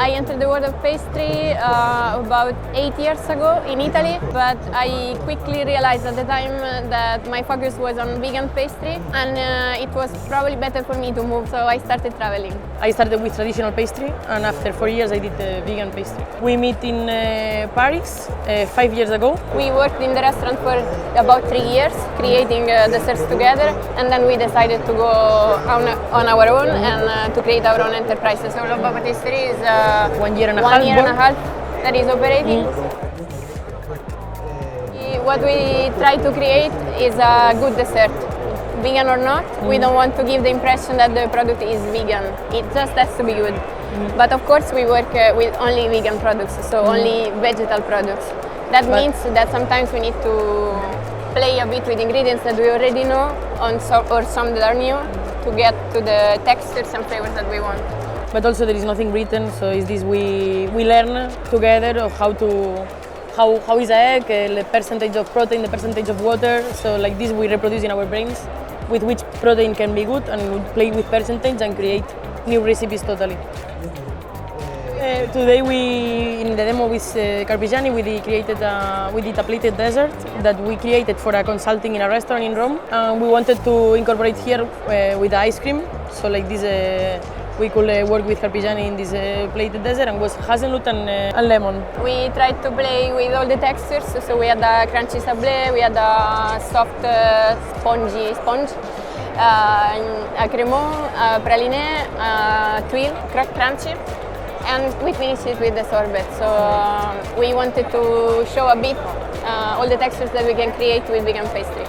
I entered the world of pastry about 8 years ago in Italy, but I quickly realized at the time that my focus was on vegan pastry, and it was probably better for me to move, so I started traveling. I started with traditional pastry, and after 4 years I did vegan pastry. We met in Paris 5 years ago. We worked in the restaurant for about 3 years, creating desserts together, and then we decided to go on our own and to create our own enterprises. So Loba Pâtisserie is 1 year and a half that is operating. What we try to create is a good dessert. Vegan or not, we don't want to give the impression that the product is vegan. It just has to be good. But of course we work with only vegan products, so only vegetal products. That means that sometimes we need to play a bit with ingredients that we already know or some that are new to get to the textures and flavors that we want. But also there is nothing written, so is this we learn together of how is an egg, the percentage of protein, the percentage of water. So like this we reproduce in our brains with which protein can be good, and we play with percentage and create new recipes totally. Today in the demo with Carpigiani we did a plated dessert that we created for a consulting in a restaurant in Rome. We wanted to incorporate here with ice cream, so like this we could work with Carpigiani in this plated dessert, and was hazelnut and lemon. We tried to play with all the textures, so we had a crunchy sablé, we had a soft spongy sponge, a crémeux, a praliné, a tuile, crunchy, and we finished it with the sorbet. So we wanted to show a bit all the textures that we can create with vegan pastry.